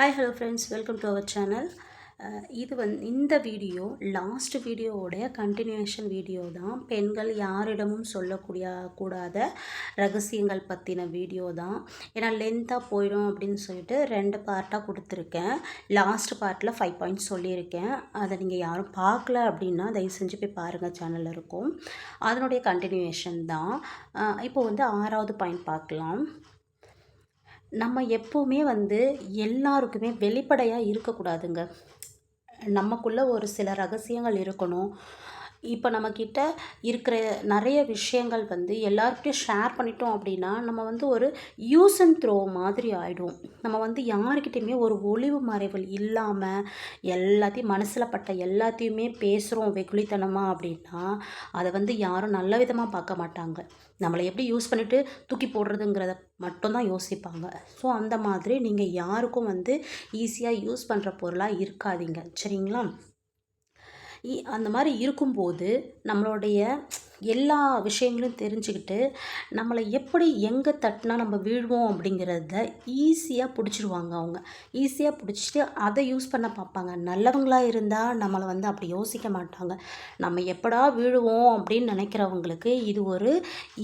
Hi hello friends, welcome to our channel. இந்த video last வீடியோவோடைய continuation video தான். பெண்கள் யாரிடமும் கூடாத ரகசியங்கள் பற்றின வீடியோ தான். ஏன்னா லென்த்தாக போயிடும் அப்படின்னு சொல்லிட்டு 2 பார்ட்டாக கொடுத்துருக்கேன். லாஸ்ட் பார்ட்டில் 5 பாயிண்ட்ஸ் சொல்லியிருக்கேன். அதை நீங்கள் யாரும் பார்க்கல அப்படின்னா தயவு செஞ்சு போய் பாருங்கள், சேனலில் இருக்கும். அதனுடைய கண்டினியூஷன் தான். இப்போ 6வது பாயிண்ட் பார்க்கலாம். நம்ம எப்போவுமே எல்லாருக்குமே வெளிப்படையாக இருக்கக்கூடாதுங்க. நமக்குள்ள ஒரு சில ரகசியங்கள் இருக்கணும். இப்போ நம்மக்கிட்ட இருக்கிற நிறைய விஷயங்கள் எல்லார்கிட்டையும் ஷேர் பண்ணிட்டோம் அப்படின்னா நம்ம ஒரு யூஸ் அண்ட் த்ரோ மாதிரி ஆகிடும். நம்ம யாருக்கிட்டையுமே ஒரு ஒளிவு மறைவு இல்லாமல் எல்லாத்தையும் மனசில் பட்ட எல்லாத்தையுமே பேசுகிறோம் வெகுளித்தனமாக அப்படின்னா அதை யாரும் நல்ல விதமாக பார்க்க மாட்டாங்க. நம்மளை எப்படி யூஸ் பண்ணிவிட்டு தூக்கி போடுறதுங்கிறத மட்டும்தான் யோசிப்பாங்க. ஸோ அந்த மாதிரி நீங்கள் யாருக்கும் ஈஸியாக யூஸ் பண்ணுற பொருளாக இருக்காதீங்க, சரிங்களா? அந்த மாதிரி இருக்கும்போது நம்மளுடைய எல்லா விஷயங்களையும் தெரிஞ்சுக்கிட்டு நம்மளை எப்படி எங்கே தட்டினா நம்ம வீழ்வோம் அப்படிங்கிறத ஈஸியாக பிடிச்சிருவாங்க. அவங்க ஈஸியாக பிடிச்சிட்டு அதை யூஸ் பண்ண பார்ப்பாங்க. நல்லவங்களாக இருந்தால் நம்மளை அப்படி யோசிக்க மாட்டாங்க. நம்ம எப்படா வீழுவோம் அப்படின்னு நினைக்கிறவங்களுக்கு இது ஒரு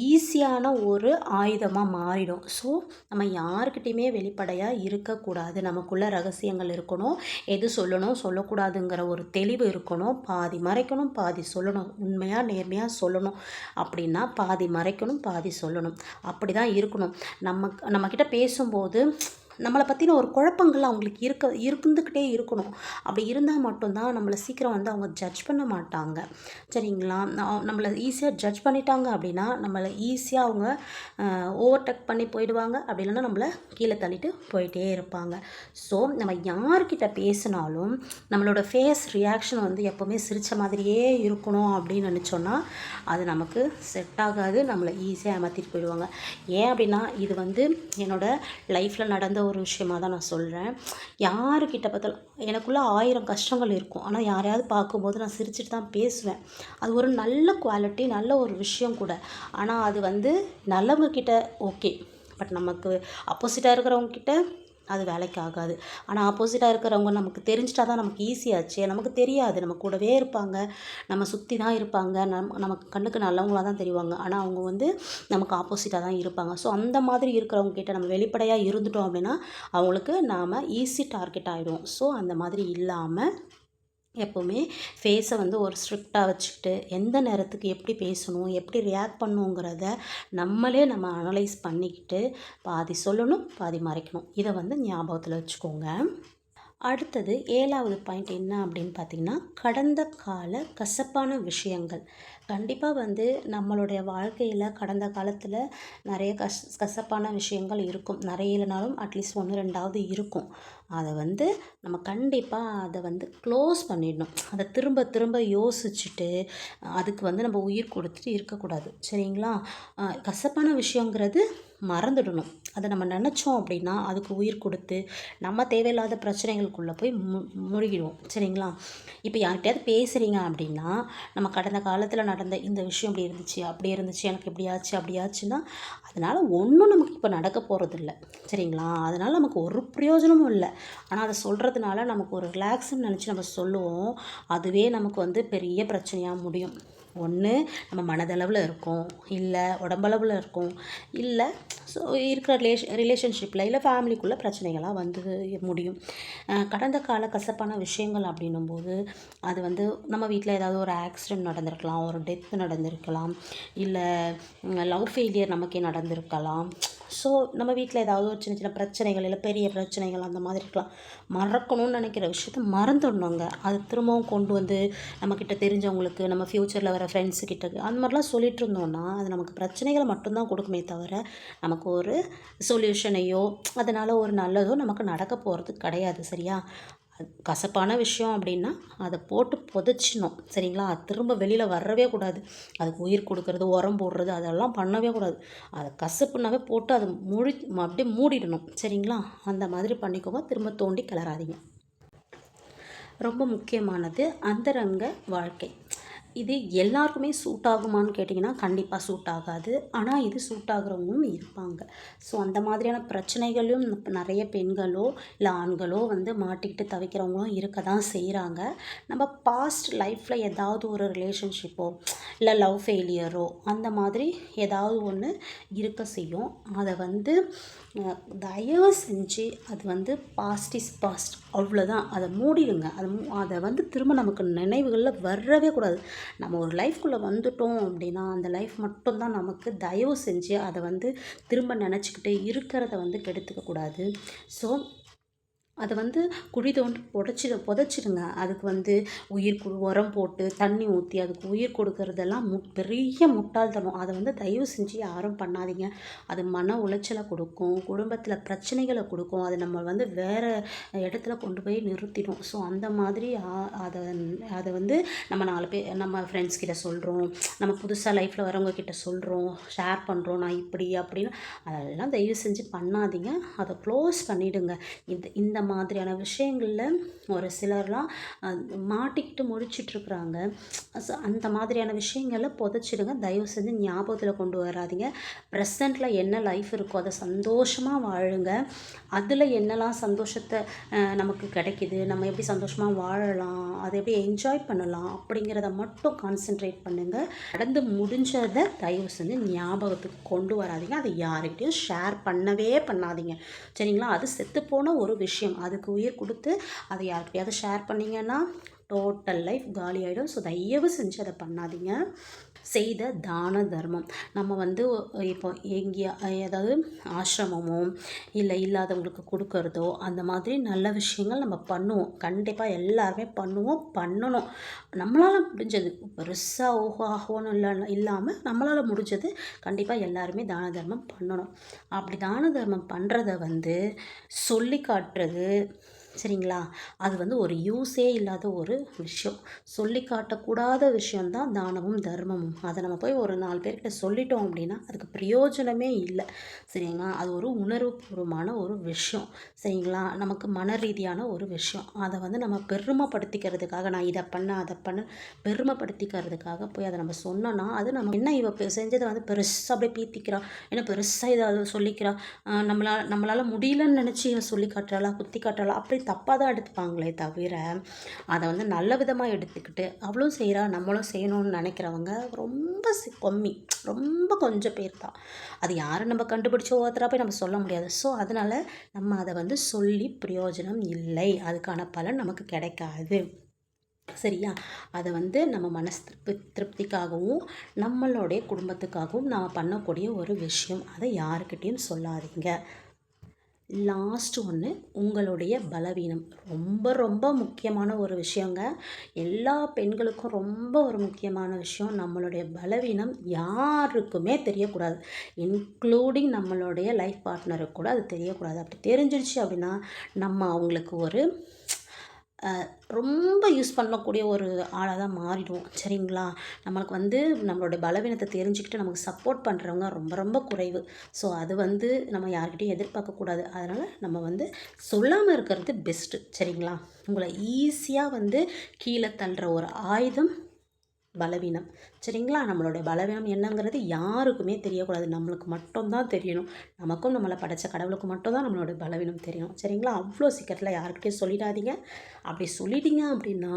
ஈஸியான ஒரு ஆயுதமாக மாறிடும். ஸோ நம்ம யாருக்கிட்டையுமே வெளிப்படையாக இருக்கக்கூடாது. நமக்குள்ள ரகசியங்கள் இருக்கணும். எது சொல்லணும் சொல்லக்கூடாதுங்கிற ஒரு தெளிவு இருக்கணும். பாதி மறைக்கணும், பாதி சொல்லணும். உண்மையாக நேர்மையாக சொல்லணும் அப்படின்னா பாதி மறைக்கணும், பாதி சொல்லணும். அப்படி தான் இருக்கணும். நம்மக்கிட்ட பேசும்போது நம்மளை பற்றின ஒரு குழப்பங்கள் அவங்களுக்கு இருந்துக்கிட்டே இருக்கணும். அப்படி இருந்தால் மட்டும்தான் நம்மளை சீக்கிரம் அவங்க ஜட்ஜ் பண்ண மாட்டாங்க, சரிங்களா? நம்மளை ஈஸியாக ஜட்ஜ் பண்ணிட்டாங்க அப்படின்னா நம்மளை ஈஸியாக அவங்க ஓவர்டேக் பண்ணி போயிடுவாங்க. அப்படி இல்லைன்னா நம்மளை கீழே தள்ளிட்டு போயிட்டே இருப்பாங்க. ஸோ நம்ம யார்கிட்ட பேசினாலும் நம்மளோட ஃபேஸ் ரியாக்ஷன் எப்போவுமே சிரித்த மாதிரியே இருக்கணும் அப்படின்னு நினச்சோன்னா அது நமக்கு செட் ஆகாது. நம்மளை ஈஸியாக ஏமாற்றிட்டு போயிடுவாங்க. ஏன் அப்படின்னா இது என்னோடய லைஃப்பில் நடந்த ஒரு விஷயமாக தான் நான் சொல்கிறேன். யாருக்கிட்ட பார்த்தாலும் எனக்குள்ளே 1000 கஷ்டங்கள் இருக்கும். ஆனால் யாரையாவது பார்க்கும்போது நான் சிரிச்சிட்டு தான் பேசுவேன். அது ஒரு நல்ல குவாலிட்டி, நல்ல ஒரு விஷயம் கூட. ஆனால் அது நல்லவங்க கிட்ட ஓகே, பட் நமக்கு ஆப்போசிட்டாக இருக்கிறவங்க கிட்ட அது வேலைக்கு ஆகாது. ஆனால் ஆப்போசிட்டாக இருக்கிறவங்க நமக்கு தெரிஞ்சிட்டா தான் நமக்கு ஈஸியாச்சு. நமக்கு தெரியாது, நம்ம கூடவே இருப்பாங்க, நம்ம சுற்றி தான் இருப்பாங்க, நமக்கு கண்ணுக்கு நல்லவங்களாக தான் தெரிவாங்க. ஆனால் அவங்க நமக்கு ஆப்போசிட்டாக தான் இருப்பாங்க. ஸோ அந்த மாதிரி இருக்கிறவங்க கிட்ட நம்ம வெளிப்படையாக இருந்துட்டோம் அப்படின்னா அவங்களுக்கு நாம் ஈஸி டார்கெட் ஆகிடுவோம். ஸோ அந்த மாதிரி இல்லாமல் எப்போவுமே ஃபேஸை ஒரு ஸ்ட்ரிக்டாக வச்சுக்கிட்டு எந்த நேரத்துக்கு எப்படி பேசணும், எப்படி ரியாக்ட் பண்ணணுங்கிறத நம்ம அனலைஸ் பண்ணிக்கிட்டு பாதி சொல்லணும், பாதி மறைக்கணும். இதை ஞாபகத்தில் வச்சுக்கோங்க. அடுத்தது 7வது பாயிண்ட் என்ன அப்படின்னு பார்த்திங்கன்னா, கடந்த கால கசப்பான விஷயங்கள். கண்டிப்பாக நம்மளுடைய வாழ்க்கையில் கடந்த காலத்தில் நிறைய கசப்பான விஷயங்கள் இருக்கும். நிறைய இல்லைனாலும் அட்லீஸ்ட் 1 2வது இருக்கும். அதை நம்ம கண்டிப்பாக அதை க்ளோஸ் பண்ணிடணும். அதை திரும்ப திரும்ப யோசிச்சுட்டு அதுக்கு நம்ம உயிர் கொடுத்துட்டு இருக்கக்கூடாது, சரிங்களா? கசப்பான விஷயங்கிறது மறந்துடணும். அதை நம்ம நினச்சோம் அப்படின்னா அதுக்கு உயிர் கொடுத்து நம்ம தேவையில்லாத பிரச்சனைகளுக்குள்ளே போய் முழுகிடுவோம், சரிங்களா? இப்போ யார்கிட்டயாவது பேசுகிறீங்க அப்படின்னா நம்ம கடந்த காலத்தில் நடந்த இந்த விஷயம் இப்படி இருந்துச்சு, அப்படி இருந்துச்சு, எனக்கு இப்படி ஆச்சு அப்படி ஆச்சுன்னா அதனால் ஒன்றும் நமக்கு இப்போ நடக்க போகிறதில்ல, சரிங்களா? அதனால் நமக்கு ஒரு பிரயோஜனமும் இல்லை. ஆனால் அதை சொல்கிறதுனால நமக்கு ஒரு ரிலாக்ஸ்ன்னு நினச்சி நம்ம சொல்லுவோம். அதுவே நமக்கு பெரிய பிரச்சனையாக முடியும். ஒன்று நம்ம மனதளவில் இருக்கும், இல்லை உடம்பளவில் இருக்கும், இல்லை ஸோ இருக்கிற ரிலேஷன்ஷிப்பில் இல்லை ஃபேமிலிக்குள்ளே பிரச்சனைகளாக முடியும். கடந்த கால கசப்பான விஷயங்கள் அப்படின்னும்போது அது நம்ம வீட்டில் ஏதாவது ஒரு ஆக்சிடெண்ட் நடந்திருக்கலாம், ஒரு டெத் நடந்திருக்கலாம், இல்லை லவ் ஃபெயிலியர் நமக்கே நடந்திருக்கலாம். ஸோ நம்ம வீட்டில் ஏதாவது ஒரு சின்ன சின்ன பிரச்சனைகள் இல்லை பெரிய பிரச்சனைகள் அந்த மாதிரி இருக்கலாம். மறக்கணும்னு நினைக்கிற விஷயத்த மறந்துடணுங்க. அது திரும்பவும் கொண்டு நம்மக்கிட்ட தெரிஞ்சவங்களுக்கு, நம்ம ஃப்யூச்சரில் வர ஃப்ரெண்ட்ஸுக்கிட்ட அந்த மாதிரிலாம் சொல்லிகிட்டு இருந்தோம்னா அது நமக்கு பிரச்சனைகளை மட்டும்தான் கொடுக்குமே தவிர நமக்கு ஒரு சொல்யூஷனையோ அதனால் ஒரு நல்லதோ நமக்கு நடக்க போகிறது கிடையாது, சரியா? கசப்பான விஷயம் அப்படின்னா அதை போட்டு புதைச்சிடணும், சரிங்களா? அது திரும்ப வெளியில் வரவே கூடாது. அதுக்கு உயிர் கொடுக்கறது, உரம் போடுறது அதெல்லாம் பண்ணவே கூடாது. அதை கசப்புனாவே போட்டு அதை அப்படியே மூடிடணும், சரிங்களா? அந்த மாதிரி பண்ணிக்கோங்க. திரும்ப தோண்டி கிளறாதீங்க. ரொம்ப முக்கியமானது அந்தரங்க வாழ்க்கை. இது எல்லாருக்குமே சூட் ஆகுமான்னு கேட்டிங்கன்னா கண்டிப்பாக சூட் ஆகாது. ஆனால் இது சூட் ஆகுறவங்களும் இருப்பாங்க. ஸோ அந்த மாதிரியான பிரச்சனைகளும் நிறைய பெண்களோ இல்லை ஆண்களோ வந்து மாட்டிக்கிட்டு தவிக்கிறவங்களும் இருக்க தான் செய்கிறாங்க. நம்ம பாஸ்ட் லைஃப்பில் ஏதாவது ஒரு ரிலேஷன்ஷிப்போ இல்லை லவ் ஃபெயிலியரோ அந்த மாதிரி ஏதாவது ஒன்று இருக்க செய்யும். அதை வந்து தயவு செஞ்சு அது வந்து பாஸ்ட் இஸ் பாஸ்ட், அவ்வளோதான். அதை மூடிடுங்க. அதை வந்து திரும்ப நமக்கு நினைவுகளில் வரவே கூடாது. நம்ம ஒரு லைஃப்குள்ளே வந்துட்டோம் அப்படின்னா அந்த லைஃப் மட்டும்தான் நமக்கு. தயவு செஞ்சு அதை வந்து திரும்ப நினச்சிக்கிட்டு இருக்கிறத வந்து கெடுத்துக்க கூடாது. ஸோ அதை வந்து குழி தோண்டி புதைச்சிடுங்க. அதுக்கு வந்து உரம் போட்டு தண்ணி ஊற்றி அதுக்கு உயிர் கொடுக்கறதெல்லாம் பெரிய முட்டாள்தனம். அதை வந்து தயவு செஞ்சு யாரும் பண்ணாதீங்க. அது மன உளைச்சலை கொடுக்கும், குடும்பத்தில் பிரச்சனைகளை கொடுக்கும், அது நம்ம வந்து வேறு இடத்துல கொண்டு போய் நிறுத்திடும். ஸோ அந்த மாதிரி அதை அதை வந்து நம்ம 4 பேர் நம்ம ஃப்ரெண்ட்ஸ் கிட்ட சொல்கிறோம், நம்ம புதுசாக லைஃப்பில் வரவங்க கிட்ட சொல்கிறோம், ஷேர் பண்ணுறோம், நான் இப்படி அப்படின்னு. அதெல்லாம் தயவு செஞ்சு பண்ணாதீங்க. அதை க்ளோஸ் பண்ணிவிடுங்க. இந்த மாதிரியான விஷயங்களில் ஒரு சிலர்லாம் மாட்டிக்கிட்டு முடிச்சிட்ருக்குறாங்க. அந்த மாதிரியான விஷயங்களை புதைச்சிடுங்க. தயவு செஞ்சு ஞாபகத்தில் கொண்டு வராதிங்க. ப்ரெசண்ட்டில் என்ன லைஃப் இருக்கோ அதை சந்தோஷமாக வாழுங்க. அதில் என்னெல்லாம் சந்தோஷத்தை நமக்கு கிடைக்கிது, நம்ம எப்படி சந்தோஷமாக வாழலாம், அதை எப்படி என்ஜாய் பண்ணலாம் அப்படிங்கிறத மட்டும் கான்சென்ட்ரேட் பண்ணுங்கள். நடந்து முடிஞ்சதை தயவு செஞ்சு ஞாபகத்துக்கு கொண்டு வராதிங்க. அதை யாருக்கிட்டையும் ஷேர் பண்ணவே பண்ணாதீங்க, சரிங்களா? அது செத்துப்போன ஒரு விஷயம். அதுக்கு உயிர் கொடுத்து அதை யார்கிட்டையாவது ஷேர் பண்ணிங்கன்னா டோட்டல் லைஃப் காலி ஆகிடும். ஸோ தயவு செஞ்சு அதை பண்ணாதீங்க. செய்த தான தர்மம் நம்ம வந்து இப்போ எங்கேயா ஏதாவது ஆசிரமமோ இல்லை இல்லாதவங்களுக்கு கொடுக்கறதோ அந்த மாதிரி நல்ல விஷயங்கள் நம்ம பண்ணுவோம். கண்டிப்பாக எல்லாருமே பண்ணணும். நம்மளால் முடிஞ்சது பெருசாக ஆகணும்னு இல்லாமல் நம்மளால் முடிஞ்சது கண்டிப்பாக எல்லாருமே தான தர்மம் பண்ணணும். அப்படி தான தர்மம் பண்ணுறத வந்து சொல்லி காட்டுறது, சரிங்களா? அது வந்து ஒரு யூஸே இல்லாத ஒரு விஷயம். சொல்லி காட்டக்கூடாத விஷயந்தான் தானமும் தர்மமும். அதை நம்ம போய் ஒரு 4 பேர்கிட்ட சொல்லிட்டோம் அப்படின்னா அதுக்கு பிரயோஜனமே இல்லை, சரிங்களா? அது ஒரு உணர்வுபூர்வமான ஒரு விஷயம், சரிங்களா? நமக்கு மன ரீதியான ஒரு விஷயம். அதை வந்து நம்ம பெருமைப்படுத்திக்கிறதுக்காக நான் இதை பண்ண அதை பண்ண பெருமைப்படுத்திக்கிறதுக்காக போய் அதை நம்ம சொன்னோன்னா அது நம்ம என்ன இவ செஞ்சதை வந்து பெருசாக அப்படியே பீத்திக்கிறா, ஏன்னா பெருசாக இதை சொல்லிக்கிறா, நம்மளால் முடியலன்னு நினச்சி சொல்லி காட்டுறாளா, குத்தி காட்டுறாளா, அப்படி தப்பாக தான் எடுத்துப்பாங்களே தவிர அதை வந்து நல்ல விதமாக எடுத்துக்கிட்டு அவளும் செய்கிறா நம்மளும் செய்யணும்னு நினைக்கிறவங்க ரொம்ப கொஞ்சம் பேர் தான். அது யாரும் நம்ம கண்டுபிடிச்ச ஒருத்தராக போய் நம்ம சொல்ல முடியாது. ஸோ அதனால் நம்ம அதை வந்து சொல்லி பிரயோஜனம் இல்லை, அதுக்கான பலன் நமக்கு கிடைக்காது, சரியா? அதை வந்து நம்ம மனசு திருப்திக்காகவும் நம்மளுடைய குடும்பத்துக்காகவும் நாம் பண்ணக்கூடிய ஒரு விஷயம். அதை யாருக்கிட்டையும் சொல்லாதீங்க. லாஸ்ட் ஒன்று, உங்களுடைய பலவீனம் ரொம்ப முக்கியமான ஒரு விஷயங்க. எல்லா பெண்களுக்கும் ரொம்ப ஒரு முக்கியமான விஷயம். நம்மளுடைய பலவீனம் யாருக்குமே தெரியக்கூடாது, இன்க்ளூடிங் நம்மளுடைய லைஃப் பார்ட்னருக்கு கூட அது தெரியக்கூடாது. அப்படி தெரிஞ்சிருச்சு அப்படின்னா நம்ம அவங்களுக்கு ஒரு ரொம்ப யூஸ் பண்ணக்கூடிய ஒரு ஆளாக தான் மாறிடுவோம், சரிங்களா? நம்மளுக்கு வந்து நம்மளோட பலவீனத்தை தெரிஞ்சுக்கிட்டு நமக்கு சப்போர்ட் பண்ணுறவங்க ரொம்ப குறைவு. ஸோ அது வந்து நம்ம யார்கிட்டையும் எதிர்பார்க்கக்கூடாது. அதனால் நம்ம வந்து சொல்லாமல் இருக்கிறது பெஸ்ட்டு, சரிங்களா? உங்களை ஈஸியாக வந்து கீழே தள்ளுற ஒரு ஆயுதம் பலவீனம், சரிங்களா? நம்மளுடைய பலவீனம் என்னங்கிறது யாருக்குமே தெரியக்கூடாது, நம்மளுக்கு மட்டும்தான் தெரியணும். நமக்கும் நம்மளை படைச்ச கடவுளுக்கு மட்டும்தான் நம்மளோட பலவீனம் தெரியணும், சரிங்களா? அவ்வளோ சீக்கிரத்தில் யாருக்கிட்டையும் சொல்லிடாதீங்க. அப்படி சொல்லிட்டீங்க அப்படின்னா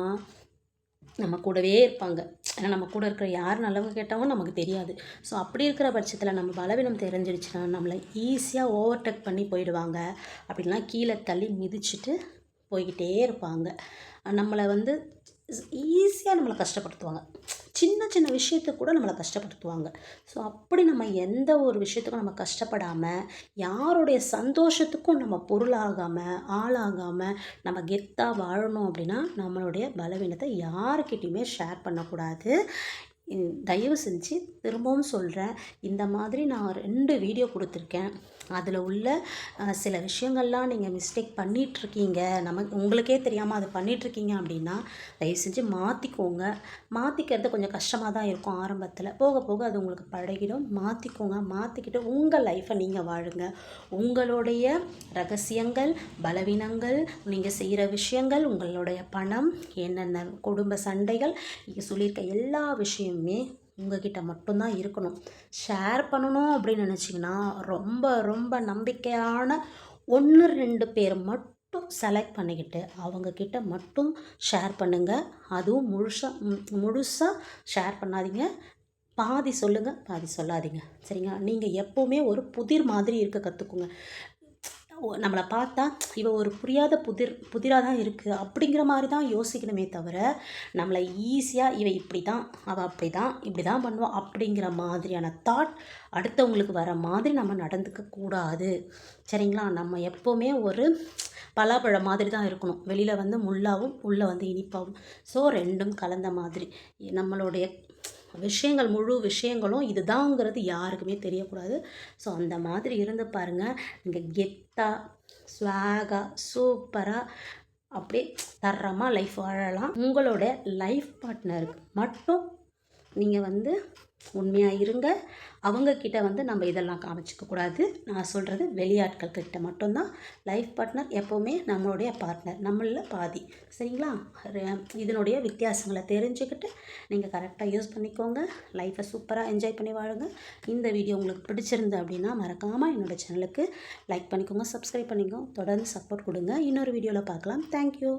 நம்ம கூடவே இருப்பாங்க. ஏன்னா நம்ம கூட இருக்கிற யார் நல்லவங்க கேட்டவங்க நமக்கு தெரியாது. ஸோ அப்படி இருக்கிற பட்சத்தில் நம்ம பலவீனம் தெரிஞ்சிடுச்சுன்னா நம்மளை ஈஸியாக ஓவர்டேக் பண்ணி போயிடுவாங்க. அப்படின்லாம் கீழே தள்ளி மிதிச்சுட்டு போய்கிட்டே இருப்பாங்க. நம்மளை வந்து ஈஸியாக நம்மளை கஷ்டப்படுத்துவாங்க. சின்ன விஷயத்துக்கு கூட நம்மளை கஷ்டப்படுத்துவாங்க. ஸோ அப்படி நம்ம எந்த ஒரு விஷயத்துக்கும் நம்ம கஷ்டப்படாமல், யாருடைய சந்தோஷத்துக்கும் நம்ம பொருளாகாமல் ஆளாகாமல் நம்ம கெத்தாக வாழணும் அப்படின்னா நம்மளுடைய பலவீனத்தை யாருக்கிட்டையுமே ஷேர் பண்ணக்கூடாது. தயவு செஞ்சு திரும்பவும் சொல்கிறேன், இந்த மாதிரி நான் 2 வீடியோ கொடுத்துருக்கேன். அதில் உள்ள சில விஷயங்கள்லாம் நீங்கள் மிஸ்டேக் பண்ணிகிட்ருக்கீங்க, உங்களுக்கே தெரியாமல் அது பண்ணிகிட்ருக்கீங்க அப்படின்னா தயவு செஞ்சு மாற்றிக்கோங்க. மாற்றிக்கிறது கொஞ்சம் கஷ்டமாக தான் இருக்கும் ஆரம்பத்தில், போக போக அது உங்களுக்கு பழகிடும். மாற்றிக்கோங்க. மாற்றிக்கிட்டு உங்கள் லைஃப்பை நீங்கள் வாழுங்க. உங்களுடைய ரகசியங்கள், பலவீனங்கள், நீங்கள் செய்கிற விஷயங்கள், உங்களுடைய பணம், என்னென்ன குடும்ப சண்டைகள், நீங்கள் சொல்லியிருக்க எல்லா விஷயமுமே உங்ககிட்ட மட்டும்தான் இருக்கணும். ஷேர் பண்ணணும் அப்படின்னு நினச்சிங்கன்னா ரொம்ப ரொம்ப நம்பிக்கையான 1 2 பேர் மட்டும் செலக்ட் பண்ணிக்கிட்டு அவங்கக்கிட்ட மட்டும் ஷேர் பண்ணுங்கள். அதுவும் முழுசாக ஷேர் பண்ணாதீங்க. பாதி சொல்லுங்கள், பாதி சொல்லாதீங்க. சரிங்களா? நீங்கள் எப்போவுமே ஒரு புதிர் மாதிரி இருக்க கற்றுக்குங்க. நம்மளை பார்த்தா இவ ஒரு புரியாத புதிராக தான் இருக்குது அப்படிங்கிற மாதிரி தான் யோசிக்கணுமே தவிர, நம்மளை ஈஸியாக இவ இப்படி தான், அவள் அப்படி தான், இப்படி தான் பண்ணுவாள் அப்படிங்கிற மாதிரியான தாட் அடுத்தவங்களுக்கு வர மாதிரி நம்ம நடந்துக்க கூடாது. சரிங்களா? நம்ம எப்போவுமே ஒரு பலாப்பழம் மாதிரி தான் இருக்கணும். வெளியில் வந்து முள்ளாகவும் உள்ளே வந்து இனிப்பாகவும். ஸோ ரெண்டும் கலந்த மாதிரி நம்மளுடைய விஷயங்கள், முழு விஷயங்களும் இதுதாங்கிறது யாருக்குமே தெரியக்கூடாது. ஸோ அந்த மாதிரி இருந்து பாருங்கள். நீங்கள் கெத்தாக, ஸ்வாகாக, சூப்பராக அப்படியே தரமாக லைஃப் வாழலாம். உங்களோட லைஃப் பார்ட்னருக்கு மட்டும் நீங்கள் வந்து உண்மையாக இருங்க. அவங்கக்கிட்ட வந்து நம்ம இதெல்லாம் காமிச்சிக்கக்கூடாது. நான் சொல்கிறது வெளியாட்கள் கிட்ட மட்டும்தான். லைஃப் பார்ட்னர் எப்போவுமே நம்மளுடைய பார்ட்னர், நம்மளில் பாதி. சரிங்களா? இதனுடைய வித்தியாசங்களை தெரிஞ்சுக்கிட்டு நீங்கள் கரெக்டாக யூஸ் பண்ணிக்கோங்க. லைஃப்பை சூப்பராக என்ஜாய் பண்ணி வாழுங்க. இந்த வீடியோ உங்களுக்கு பிடிச்சிருந்து அப்படின்னா மறக்காமல் என்னோடய சேனலுக்கு லைக் பண்ணிக்கோங்க, சப்ஸ்கிரைப் பண்ணிக்கோங்க, தொடர்ந்து சப்போர்ட் கொடுங்க. இன்னொரு வீடியோவில் பார்க்கலாம். தேங்க்யூ.